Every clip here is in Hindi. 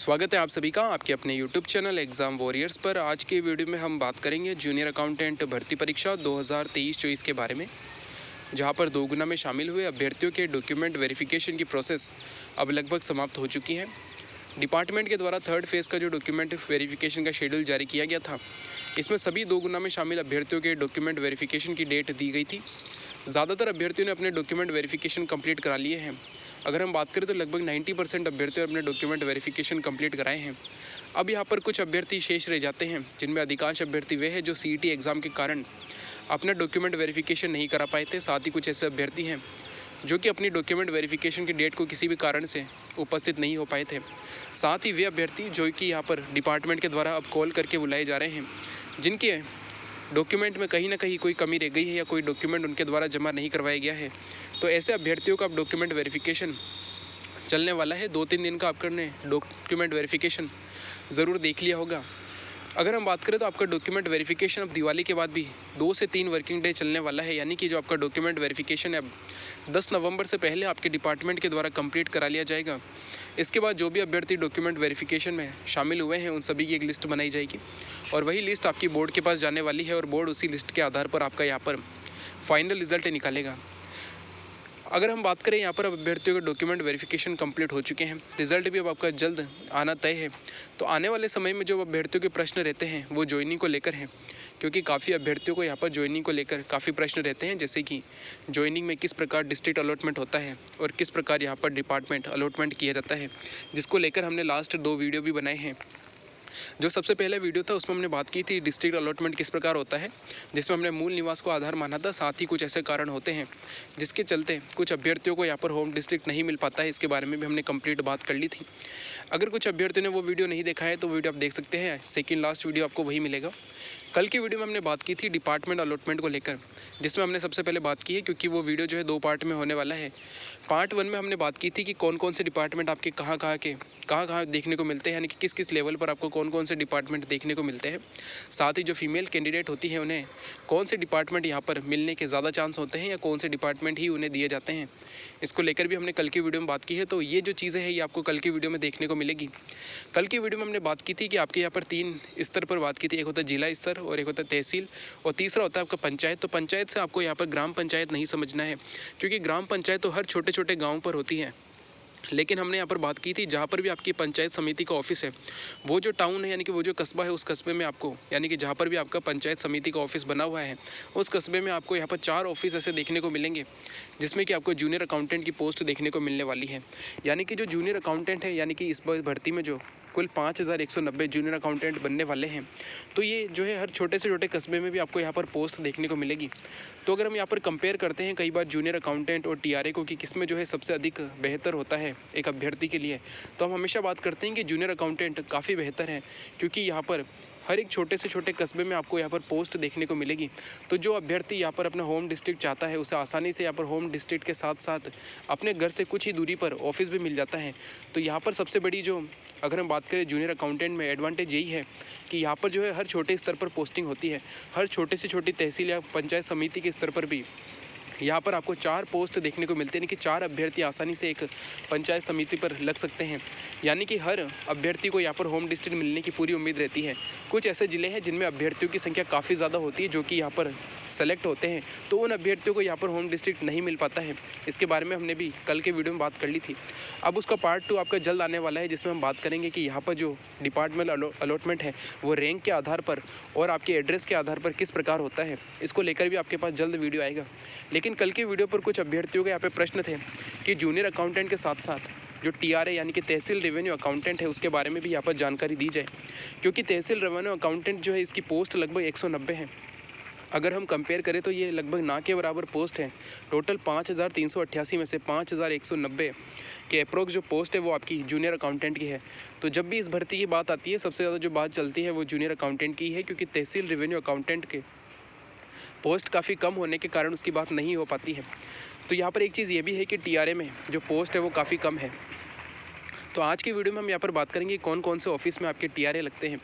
स्वागत है आप सभी का आपके अपने YouTube चैनल एग्ज़ाम वॉरियर्स पर। आज के वीडियो में हम बात करेंगे जूनियर अकाउंटेंट भर्ती परीक्षा 2023-24 के बारे में, जहां पर 2 गुना में शामिल हुए अभ्यर्थियों के डॉक्यूमेंट वेरिफिकेशन की प्रोसेस अब लगभग समाप्त हो चुकी है। डिपार्टमेंट के द्वारा थर्ड फेज़ का जो डॉक्यूमेंट वेरिफिकेशन का शेड्यूल जारी किया गया था, इसमें सभी 2 गुना में शामिल अभ्यर्थियों के डॉक्यूमेंट वेरिफिकेशन की डेट दी गई थी। ज़्यादातर अभ्यर्थियों ने अपने डॉक्यूमेंट वेरिफिकेशन कंप्लीट करा लिए हैं। अगर हम बात करें तो लगभग 90% अभ्यर्थियों ने अपने डॉक्यूमेंट वेरिफिकेशन कंप्लीट कराए हैं। अब यहाँ पर कुछ अभ्यर्थी शेष रह जाते हैं, जिनमें अधिकांश अभ्यर्थी वे हैं जो CET एग्ज़ाम के कारण अपना डॉक्यूमेंट वेरिफिकेशन नहीं करा पाए थे। साथ ही कुछ ऐसे अभ्यर्थी हैं जो कि अपनी डॉक्यूमेंट वेरिफिकेशन की डेट को किसी भी कारण से उपस्थित नहीं हो पाए थे। साथ ही वे अभ्यर्थी जो कि यहाँ पर डिपार्टमेंट के द्वारा अब कॉल करके बुलाए जा रहे हैं, जिनके डॉक्यूमेंट में कहीं ना कहीं कोई कमी रह गई है या कोई डॉक्यूमेंट उनके द्वारा जमा नहीं करवाया गया है, तो ऐसे अभ्यर्थियों का अब डॉक्यूमेंट वेरिफिकेशन चलने वाला है। 2-3 दिन का आपने डॉक्यूमेंट वेरिफिकेशन ज़रूर देख लिया होगा। अगर हम बात करें तो आपका डॉक्यूमेंट वेरिफिकेशन अब दिवाली के बाद भी 2 से 3 वर्किंग डे चलने वाला है, यानी कि जो आपका डॉक्यूमेंट वेरिफिकेशन है अब 10 नवंबर से पहले आपके डिपार्टमेंट के द्वारा कंप्लीट करा लिया जाएगा। इसके बाद जो भी अभ्यर्थी डॉक्यूमेंट वेरिफिकेशन में शामिल हुए हैं उन सभी की एक लिस्ट बनाई जाएगी और वही लिस्ट आपकी बोर्ड के पास जाने वाली है और बोर्ड उसी लिस्ट के आधार पर आपका यहाँ पर फाइनल रिजल्ट निकालेगा। अगर हम बात करें यहाँ पर अब अभ्यर्थियों के डॉक्यूमेंट वेरिफिकेशन कंप्लीट हो चुके हैं, रिजल्ट भी अब आपका जल्द आना तय है। तो आने वाले समय में जो अभ्यर्थियों के प्रश्न रहते हैं वो ज्वाइनिंग को लेकर हैं, क्योंकि काफ़ी अभ्यर्थियों को यहाँ पर ज्वाइनिंग को लेकर काफ़ी प्रश्न रहते हैं, जैसे कि ज्वाइनिंग में किस प्रकार डिस्ट्रिक्ट अलॉटमेंट होता है और किस प्रकार यहाँ पर डिपार्टमेंट अलॉटमेंट किया जाता है, जिसको लेकर हमने लास्ट 2 वीडियो भी बनाए हैं। जो सबसे पहला वीडियो था उसमें हमने बात की थी डिस्ट्रिक्ट अलॉटमेंट किस प्रकार होता है, जिसमें हमने मूल निवास को आधार माना था। साथ ही कुछ ऐसे कारण होते हैं जिसके चलते कुछ अभ्यर्थियों को यहाँ पर होम डिस्ट्रिक्ट नहीं मिल पाता है, इसके बारे में भी हमने कंप्लीट बात कर ली थी। अगर कुछ अभ्यर्थियों ने वो वीडियो नहीं देखा है तो वीडियो आप देख सकते हैं, सेकेंड लास्ट वीडियो आपको वही मिलेगा। कल की वीडियो में हमने बात की थी डिपार्टमेंट अलॉटमेंट को लेकर, जिसमें हमने सबसे पहले बात की है, क्योंकि वो वीडियो जो है 2 पार्ट में होने वाला है। पार्ट 1 में हमने बात की थी कि कौन कौन से डिपार्टमेंट आपके कहाँ देखने को मिलते हैं, यानी कि किस किस लेवल पर आपको कौन कौन से डिपार्टमेंट देखने को मिलते हैं। साथ ही जो फीमेल कैंडिडेट होती है उन्हें कौन से डिपार्टमेंट यहाँ पर मिलने के ज़्यादा चांस होते हैं या कौन से डिपार्टमेंट ही उन्हें दिए जाते हैं, इसको लेकर भी हमने कल की वीडियो में बात की है। तो ये जो चीज़ें हैं ये आपको कल की वीडियो में देखने को मिलेगी। कल की वीडियो में हमने बात की थी कि आपके यहाँ पर 3 स्तर पर बात की थी, एक होता है जिला स्तर और एक होता है तहसील और तीसरा होता है आपका पंचायत। तो पंचायत से आपको यहाँ पर ग्राम पंचायत नहीं समझना है, क्योंकि ग्राम पंचायत तो हर छोटे छोटे गाँव पर होती है। लेकिन हमने यहाँ पर बात की थी जहाँ पर भी आपकी पंचायत समिति का ऑफिस है, वो जो टाउन है यानी कि वो जो कस्बा है, उस कस्बे में आपको, यानी कि जहाँ पर भी आपका पंचायत समिति का ऑफिस बना हुआ है, उस कस्बे में आपको यहाँ पर 4 ऑफिस ऐसे देखने को मिलेंगे, जिसमें कि आपको जूनियर अकाउंटेंट की पोस्ट देखने को मिलने वाली है। यानी कि जो जूनियर अकाउंटेंट है, यानी कि इस भर्ती में जो कुल 5190 जूनियर अकाउंटेंट बनने वाले हैं, तो ये जो है हर छोटे से छोटे कस्बे में भी आपको यहाँ पर पोस्ट देखने को मिलेगी। तो अगर हम यहाँ पर कंपेयर करते हैं कई बार जूनियर अकाउंटेंट और TRA को कि किसमें जो है सबसे अधिक बेहतर होता है एक अभ्यर्थी के लिए, तो हम हमेशा बात करते हैं कि जूनियर अकाउंटेंट काफ़ी बेहतर है, क्योंकि यहाँ पर हर एक छोटे से छोटे कस्बे में आपको यहाँ पर पोस्ट देखने को मिलेगी। तो जो अभ्यर्थी यहाँ पर अपना होम डिस्ट्रिक्ट चाहता है, उसे आसानी से यहाँ पर होम डिस्ट्रिक्ट के साथ साथ अपने घर से कुछ ही दूरी पर ऑफिस भी मिल जाता है। तो यहाँ पर सबसे बड़ी जो, अगर हम बात करें जूनियर अकाउंटेंट में, एडवांटेज यही है कि यहाँ पर जो है हर छोटे स्तर पर पोस्टिंग होती है। हर छोटे से छोटी तहसील या पंचायत समिति के स्तर पर भी यहाँ पर आपको 4 पोस्ट देखने को मिलते हैं, यानी कि 4 अभ्यर्थी आसानी से एक पंचायत समिति पर लग सकते हैं। यानी कि हर अभ्यर्थी को यहाँ पर होम डिस्ट्रिक्ट मिलने की पूरी उम्मीद रहती है। कुछ ऐसे ज़िले हैं जिनमें अभ्यर्थियों की संख्या काफ़ी ज़्यादा होती है, जो कि यहाँ पर सेलेक्ट होते हैं, तो उन अभ्यर्थियों को यहाँ पर होम डिस्ट्रिक्ट नहीं मिल पाता है। इसके बारे में हमने भी कल के वीडियो में बात कर ली थी। अब उसका पार्ट 2 आपका जल्द आने वाला है, जिसमें हम बात करेंगे कि यहाँ पर जो डिपार्टमेंट अलॉटमेंट है वो रैंक के आधार पर और आपके एड्रेस के आधार पर किस प्रकार होता है, इसको लेकर भी आपके पास जल्द वीडियो आएगा। लेकिन कल की वीडियो पर कुछ अभ्यर्थियों के यहाँ पे प्रश्न थे कि जूनियर अकाउंटेंट के साथ साथ जो TRA यानी कि तहसील रेवेन्यू अकाउंटेंट है, उसके बारे में भी यहाँ पर जानकारी दी जाए, क्योंकि तहसील रेवेन्यू अकाउंटेंट जो है इसकी पोस्ट लगभग 190 है। अगर हम कंपेयर करें तो ये लगभग ना के बराबर पोस्ट है। टोटल 5388 में से 5190 के अप्रोक्स जो पोस्ट है वो आपकी जूनियर अकाउंटेंट की है। तो जब भी इस भर्ती की बात आती है, सबसे ज़्यादा जो बात चलती है वो जूनियर अकाउंटेंट की है, क्योंकि तहसील रेवेन्यू अकाउंटेंट के पोस्ट काफ़ी कम होने के कारण उसकी बात नहीं हो पाती है। तो यहाँ पर एक चीज़ ये भी है कि TRA में जो पोस्ट है वो काफ़ी कम है। तो आज की वीडियो में हम यहाँ पर बात करेंगे कौन कौन से ऑफिस में आपके टीआरए लगते हैं,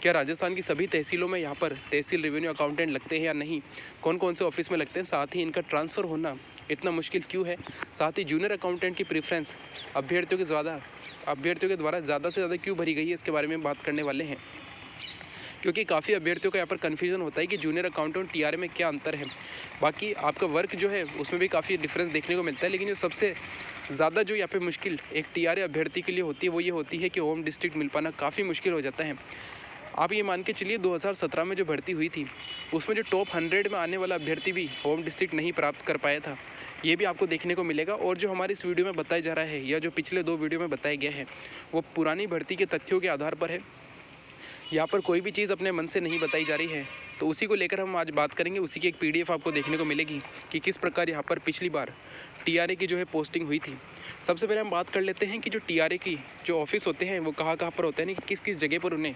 क्या राजस्थान की सभी तहसीलों में यहाँ पर तहसील रेवेन्यू अकाउंटेंट लगते हैं या नहीं, कौन कौन से ऑफिस में लगते हैं, साथ ही इनका ट्रांसफ़र होना इतना मुश्किल क्यों है, साथ ही जूनियर अकाउंटेंट की प्रेफरेंस अभ्यर्थियों के द्वारा ज़्यादा से ज़्यादा क्यों भरी गई है, इसके बारे में बात करने वाले हैं। क्योंकि काफ़ी अभ्यर्थियों का यहाँ पर कन्फ्यूजन होता है कि जूनियर अकाउंटेंट टीआरए में क्या अंतर है। बाकी आपका वर्क जो है उसमें भी काफ़ी डिफरेंस देखने को मिलता है, लेकिन जो सबसे ज़्यादा जो यहाँ पे मुश्किल एक टीआरए अभ्यर्थी के लिए होती है वो ये होती है कि होम डिस्ट्रिक्ट मिल पाना काफ़ी मुश्किल हो जाता है। आप ये मान के चलिए 2017 में जो भर्ती हुई थी उसमें जो टॉप 100 में आने वाला अभ्यर्थी भी होम डिस्ट्रिक्ट नहीं प्राप्त कर पाया था, ये भी आपको देखने को मिलेगा। और जो हमारे इस वीडियो में बताया जा रहा है या जो पिछले 2 वीडियो में बताया गया है वो पुरानी भर्ती के तथ्यों के आधार पर है। यहाँ पर कोई भी चीज़ अपने मन से नहीं बताई जा रही है, तो उसी को लेकर हम आज बात करेंगे। उसी की एक पीडीएफ आपको देखने को मिलेगी कि किस प्रकार यहाँ पर पिछली बार टीआरए की जो है पोस्टिंग हुई थी। सबसे पहले हम बात कर लेते हैं कि जो टीआरए की जो ऑफिस होते हैं वो कहाँ कहाँ पर होते हैं, कि किस किस जगह पर उन्हें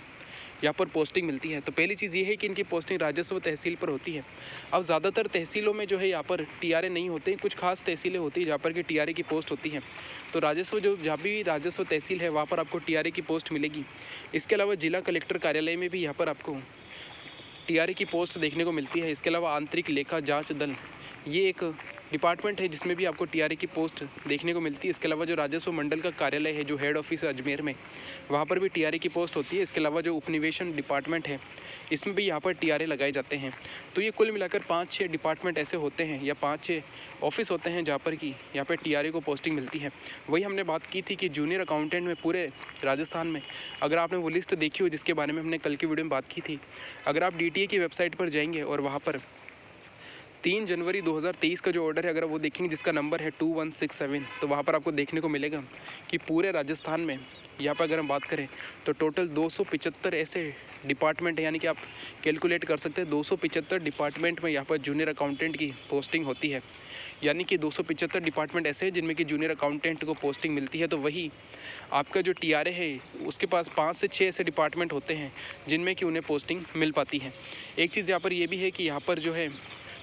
यहाँ पर पोस्टिंग मिलती है। तो पहली चीज़ ये है कि इनकी पोस्टिंग राजस्व तहसील पर होती है। अब ज़्यादातर तहसीलों में जो है यहाँ पर टीआरए नहीं होते, कुछ खास तहसीलें होती हैं जहाँ पर कि टीआरए की पोस्ट होती है। तो राजस्व जो जहाँ भी राजस्व तहसील है वहाँ पर आपको टीआरए की पोस्ट मिलेगी। इसके अलावा जिला कलेक्टर कार्यालय में भी यहाँ पर आपको टीआरए की पोस्ट देखने को मिलती है। इसके अलावा आंतरिक लेखा जाँच दल, ये एक डिपार्टमेंट है जिसमें भी आपको टीआरए की पोस्ट देखने को मिलती है। इसके अलावा जो राजस्व मंडल का कार्यालय है, जो हेड ऑफिस है अजमेर में, वहाँ पर भी टीआरए की पोस्ट होती है। इसके अलावा जो उपनिवेशन डिपार्टमेंट है इसमें भी यहाँ पर टीआरए लगाए जाते हैं। तो ये कुल मिलाकर 5-6 डिपार्टमेंट ऐसे होते हैं या 5-6 ऑफिस होते हैं जहाँ पर कि यहाँ पर टीआरए को पोस्टिंग मिलती है। वही हमने बात की थी कि जूनियर अकाउंटेंट में पूरे राजस्थान में, अगर आपने वो लिस्ट देखी हो जिसके बारे में हमने कल की वीडियो में बात की थी, अगर आप डीटीए की वेबसाइट पर जाएंगे और वहाँ पर 3 जनवरी 2023 का जो ऑर्डर है अगर वो देखेंगे जिसका नंबर है 2167, तो वहाँ पर आपको देखने को मिलेगा कि पूरे राजस्थान में यहाँ पर अगर हम बात करें तो टोटल 275 ऐसे डिपार्टमेंट है, यानी कि आप कैलकुलेट कर सकते हैं 275 डिपार्टमेंट में यहाँ पर जूनियर अकाउंटेंट की पोस्टिंग होती है। यानी कि 275 डिपार्टमेंट ऐसे हैं जिनमें कि जूनियर अकाउंटेंट को पोस्टिंग मिलती है। तो वही आपका जो टीआरए है उसके पास 5 से 6 ऐसे डिपार्टमेंट होते हैं जिनमें कि उन्हें पोस्टिंग मिल पाती है। एक चीज़ यहाँ पर ये भी है कि यहाँ पर जो है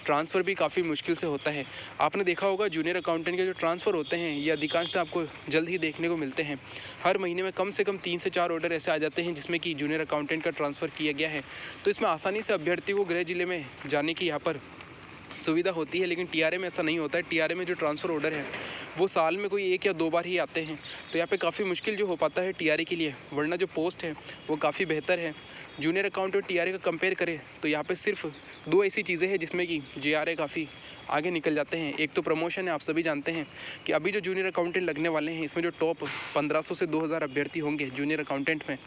ट्रांसफ़र भी काफ़ी मुश्किल से होता है। आपने देखा होगा जूनियर अकाउंटेंट के जो ट्रांसफ़र होते हैं ये अधिकांशतः आपको जल्द ही देखने को मिलते हैं। हर महीने में कम से कम 3 से 4 ऑर्डर ऐसे आ जाते हैं जिसमें कि जूनियर अकाउंटेंट का ट्रांसफ़र किया गया है। तो इसमें आसानी से अभ्यर्थी को गृह जिले में जाने की यहाँ पर सुविधा होती है, लेकिन टीआरए में ऐसा नहीं होता है। टीआरए में जो ट्रांसफ़र ऑर्डर है वो साल में कोई 1 या 2 बार ही आते हैं। तो यहाँ पे काफ़ी मुश्किल जो हो पाता है टीआरए के लिए, वरना जो पोस्ट है वो काफ़ी बेहतर है। जूनियर अकाउंट और टीआरए का कंपेयर करें तो यहाँ पे सिर्फ 2 ऐसी चीज़ें हैं जिसमें कि जेआरए काफ़ी आगे निकल जाते हैं। एक तो प्रमोशन है, आप सभी जानते हैं कि अभी जो जूनियर अकाउंटेंट लगने वाले हैं इसमें जो टॉप 1500 से 2000 अभ्यर्थी होंगे जूनियर अकाउंटेंट में,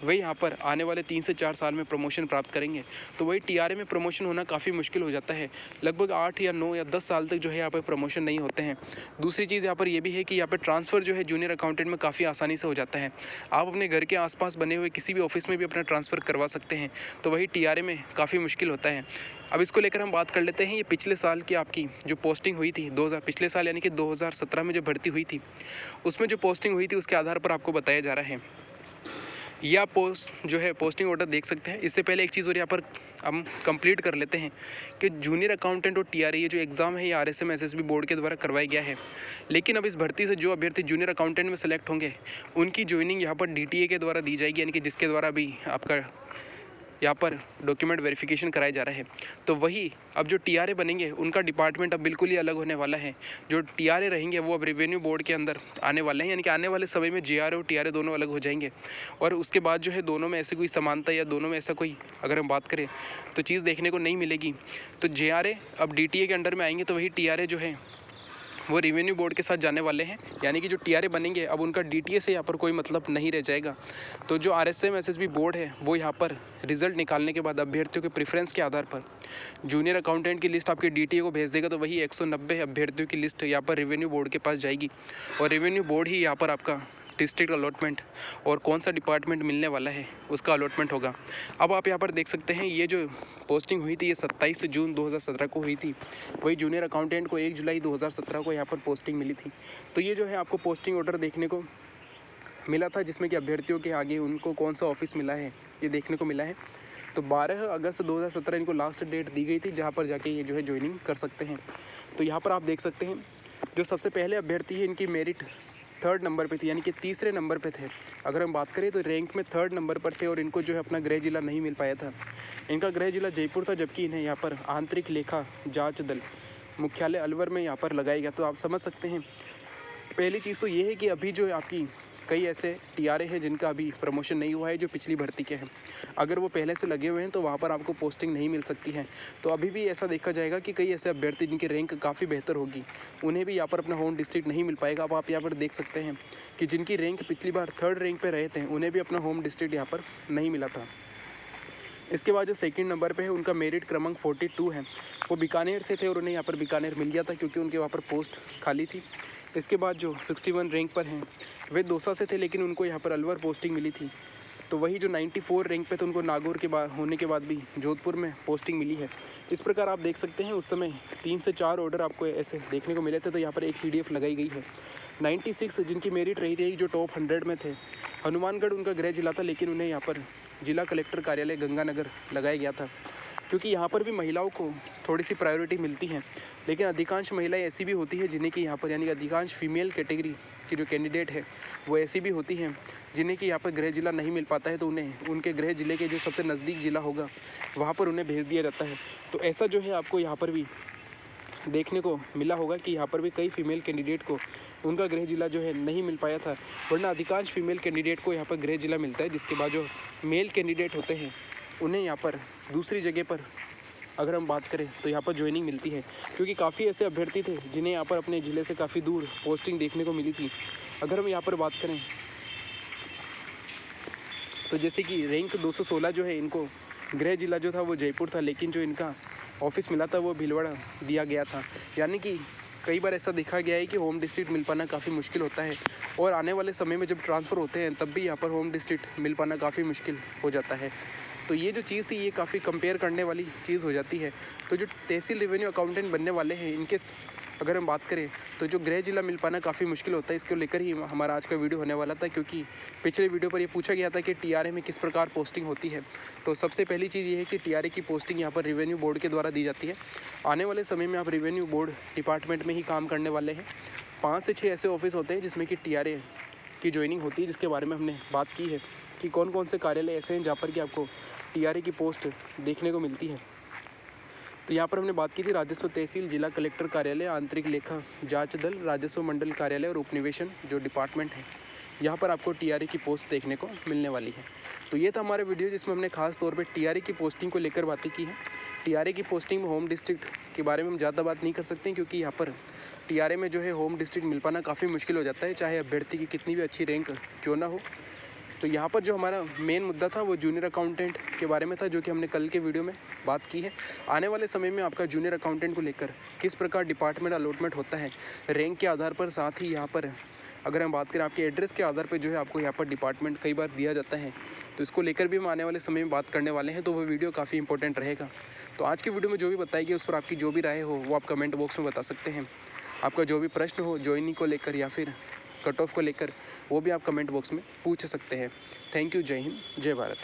वही यहाँ पर आने वाले 3 से 4 साल में प्रमोशन प्राप्त करेंगे। तो वही टीआरए में प्रमोशन होना काफ़ी मुश्किल हो जाता है। लगभग 8 या 9 या 10 साल तक जो है यहाँ पर प्रमोशन नहीं होते हैं। दूसरी चीज़ यहाँ पर ये भी है कि यहाँ पर ट्रांसफ़र जो है जूनियर अकाउंटेंट में काफ़ी आसानी से हो जाता है। आप अपने घर के आसपास बने हुए किसी भी ऑफिस में भी अपना ट्रांसफ़र करवा सकते हैं। तो वही टीआरए में काफ़ी मुश्किल होता है। अब इसको लेकर हम बात कर लेते हैं। ये पिछले साल की आपकी जो पोस्टिंग हुई थी पिछले साल यानी कि 2017 में जो भर्ती हुई थी उसमें जो पोस्टिंग हुई थी उसके आधार पर आपको बताया जा रहा है। या पोस्ट जो है पोस्टिंग ऑर्डर देख सकते हैं। इससे पहले एक चीज़ और यहाँ पर हम कंप्लीट कर लेते हैं कि जूनियर अकाउंटेंट और टीआरए ये जो एग्ज़ाम है ये आरएसएम एसएसबी बोर्ड के द्वारा करवाया गया है। लेकिन अब इस भर्ती से जो अभ्यर्थी जूनियर अकाउंटेंट में सेलेक्ट होंगे उनकी ज्वाइनिंग यहाँ पर डीटीए के द्वारा दी जाएगी, यानी कि जिसके द्वारा भी आपका यहाँ पर डॉक्यूमेंट वेरिफिकेशन कराया जा रहा है। तो वही अब जो टीआरए बनेंगे उनका डिपार्टमेंट अब बिल्कुल ही अलग होने वाला है। जो टीआरए रहेंगे वो अब रेवेन्यू बोर्ड के अंदर आने वाले हैं, यानी कि आने वाले समय में जेआरए और टीआरए दोनों अलग हो जाएंगे। और उसके बाद जो है दोनों में ऐसे कोई समानता या दोनों में ऐसा कोई अगर हम बात करें तो चीज़ देखने को नहीं मिलेगी। तो जेआरए अब डीटीए के अंडर में आएंगे, तो वही टीआरए जो है वो रेवेन्यू बोर्ड के साथ जाने वाले हैं। यानी कि जो टीआरए बनेंगे अब उनका डीटीए से यहाँ पर कोई मतलब नहीं रह जाएगा। तो जो आरएसएम एसएसबी बोर्ड है वो यहाँ पर रिजल्ट निकालने के बाद अभ्यर्थियों के प्रेफरेंस के आधार पर जूनियर अकाउंटेंट की लिस्ट आपके डीटीए को भेज देगा। तो वही 190 अभ्यर्थियों की लिस्ट यहाँ पर रेवेन्यू बोर्ड के पास जाएगी और रेवेन्यू बोर्ड ही यहाँ पर आपका डिस्ट्रिक्ट अलॉटमेंट और कौन सा डिपार्टमेंट मिलने वाला है उसका अलॉटमेंट होगा। अब आप यहाँ पर देख सकते हैं ये जो पोस्टिंग हुई थी ये 27 जून 2017 को हुई थी। वही जूनियर अकाउंटेंट को 1 जुलाई 2017 को यहाँ पर पोस्टिंग मिली थी। तो ये जो है आपको पोस्टिंग ऑर्डर देखने को मिला था जिसमें कि अभ्यर्थियों के आगे उनको कौन सा ऑफिस मिला है ये देखने को मिला है। तो 12 अगस्त 2017 इनको लास्ट डेट दी गई थी जहाँ पर जाके ये जो है ज्वाइनिंग कर सकते हैं। तो यहाँ पर आप देख सकते हैं जो सबसे पहले अभ्यर्थी है इनकी मेरिट 3rd नंबर पे थी, यानी कि तीसरे नंबर पे थे। अगर हम बात करें तो रैंक में 3rd नंबर पर थे और इनको जो है अपना गृह जिला नहीं मिल पाया था। इनका गृह जिला जयपुर था, जबकि इन्हें यहाँ पर आंतरिक लेखा जांच दल मुख्यालय अलवर में यहाँ पर लगाया गया। तो आप समझ सकते हैं, पहली चीज़ तो ये है कि अभी जो है आपकी कई ऐसे टीआरए हैं जिनका अभी प्रमोशन नहीं हुआ है, जो पिछली भर्ती के हैं। अगर वो पहले से लगे हुए हैं तो वहाँ पर आपको पोस्टिंग नहीं मिल सकती है। तो अभी भी ऐसा देखा जाएगा कि कई ऐसे अभ्यर्थी जिनकी रैंक काफ़ी बेहतर होगी, उन्हें भी यहाँ पर अपना होम डिस्ट्रिक्ट नहीं मिल पाएगा। अब आप यहाँ पर देख सकते हैं कि जिनकी रैंक पिछली बार 3rd रैंक पर रहे थे, उन्हें भी अपना होम डिस्ट्रिक्ट यहाँ पर नहीं मिला था। इसके बाद जो 2nd नंबर पे है, उनका मेरिट क्रमांक 42 है। वो बीकानेर से थे और उन्हें यहाँ पर बीकानेर मिल गया था क्योंकि उनके वहाँ पर पोस्ट खाली थी। इसके बाद जो 61 रैंक पर हैं, वे दौसा से थे, लेकिन उनको यहाँ पर अलवर पोस्टिंग मिली थी। तो वही जो 94 रैंक पे थे, उनको नागौर के बाद होने के बाद भी जोधपुर में पोस्टिंग मिली है। इस प्रकार आप देख सकते हैं उस समय 3 से 4 ऑर्डर आपको ऐसे देखने को मिले थे। तो यहाँ पर एक PDF लगाई गई है। 96 जिनकी मेरिट रही थी, जो टॉप 100 में थे। हनुमानगढ़ उनका गृह जिला था, लेकिन उन्हें यहाँ पर जिला कलेक्टर कार्यालय गंगानगर लगाया गया था, क्योंकि यहाँ पर भी महिलाओं को थोड़ी सी प्रायोरिटी मिलती है। लेकिन अधिकांश महिलाएं ऐसी भी होती है जिन्हें कि यहाँ पर, यानी कि अधिकांश फीमेल कैटेगरी की जो कैंडिडेट है वो ऐसी भी होती हैं जिन्हें कि यहाँ पर गृह जिला नहीं मिल पाता है। तो उन्हें उनके गृह जिले के जो सबसे नज़दीक जिला होगा वहाँ पर उन्हें भेज दिया जाता है। तो ऐसा जो है आपको यहाँ पर भी देखने को मिला होगा कि यहाँ पर भी कई फीमेल कैंडिडेट को उनका गृह जिला जो है नहीं मिल पाया था, वरना अधिकांश फीमेल कैंडिडेट को यहाँ पर गृह जिला मिलता है। जिसके बाद जो मेल कैंडिडेट होते हैं उन्हें यहाँ पर दूसरी जगह पर अगर हम बात करें तो यहाँ पर ज्वाइनिंग मिलती है, क्योंकि काफ़ी ऐसे अभ्यर्थी थे जिन्हें यहाँ पर अपने ज़िले से काफ़ी दूर पोस्टिंग देखने को मिली थी। अगर हम यहाँ पर बात करें तो जैसे कि रैंक 216 जो है, इनको गृह जिला जो था वो जयपुर था, लेकिन जो इनका ऑफिस मिला था वो भीलवाड़ा दिया गया था। यानी कि कई बार ऐसा देखा गया है कि होम डिस्ट्रिक्ट मिल पाना काफ़ी मुश्किल होता है, और आने वाले समय में जब ट्रांसफ़र होते हैं तब भी यहाँ पर होम डिस्ट्रिक्ट मिल पाना काफ़ी मुश्किल हो जाता है। तो ये जो चीज़ थी, ये काफ़ी कंपेयर करने वाली चीज़ हो जाती है। तो जो तहसील रेवेन्यू अकाउंटेंट बनने वाले हैं, इनके अगर हम बात करें तो जो गृह जिला मिल पाना काफ़ी मुश्किल होता है। इसको लेकर ही हमारा आज का वीडियो होने वाला था, क्योंकि पिछले वीडियो पर ये पूछा गया था कि टीआरए में किस प्रकार पोस्टिंग होती है। तो सबसे पहली चीज़ ये है कि टीआरए की पोस्टिंग यहाँ पर रेवेन्यू बोर्ड के द्वारा दी जाती है। आने वाले समय में आप रेवेन्यू बोर्ड डिपार्टमेंट में ही काम करने वाले हैं। 5 से 6 ऐसे ऑफिस होते हैं जिसमें कि टीआरए की ज्वाइनिंग होती है, जिसके बारे में हमने बात की है कि कौन कौन से कार्यालय ऐसे हैं जहाँ पर कि आपको टीआरए की पोस्ट देखने को मिलती है। तो यहाँ पर हमने बात की थी राजस्व तहसील, जिला कलेक्टर कार्यालय, आंतरिक लेखा जांच दल, राजस्व मंडल कार्यालय और उपनिवेशन जो डिपार्टमेंट है, यहाँ पर आपको टीआरए की पोस्ट देखने को मिलने वाली है। तो ये था हमारा वीडियो जिसमें हमने खास तौर पे टीआरए की पोस्टिंग को लेकर बातें की हैं। टीआरए की पोस्टिंग में होम डिस्ट्रिक्ट के बारे में हम ज़्यादा बात नहीं कर सकते, क्योंकि यहाँ पर टीआरए में जो है होम डिस्ट्रिक्ट मिल पाना काफ़ी मुश्किल हो जाता है, चाहे अभ्यर्थी की कितनी भी अच्छी रैंक क्यों ना हो। तो यहाँ पर जो हमारा मेन मुद्दा था वो जूनियर अकाउंटेंट के बारे में था, जो कि हमने कल के वीडियो में बात की है। आने वाले समय में आपका जूनियर अकाउंटेंट को लेकर किस प्रकार डिपार्टमेंट अलॉटमेंट होता है रैंक के आधार पर, साथ ही यहाँ पर अगर हम बात करें आपके एड्रेस के आधार पर जो है आपको यहाँ पर डिपार्टमेंट कई बार दिया जाता है, तो इसको लेकर भी हम आने वाले समय में बात करने वाले हैं। तो वो वीडियो काफ़ी इंपॉर्टेंट रहेगा। तो आज की वीडियो में जो भी बताई गई उस पर आपकी जो भी राय हो वो आप कमेंट बॉक्स में बता सकते हैं। आपका जो भी प्रश्न हो ज्वाइनिंग को लेकर या फिर कट ऑफ को लेकर, वो भी आप कमेंट बॉक्स में पूछ सकते हैं। Thank you. जय हिंद, जय भारत।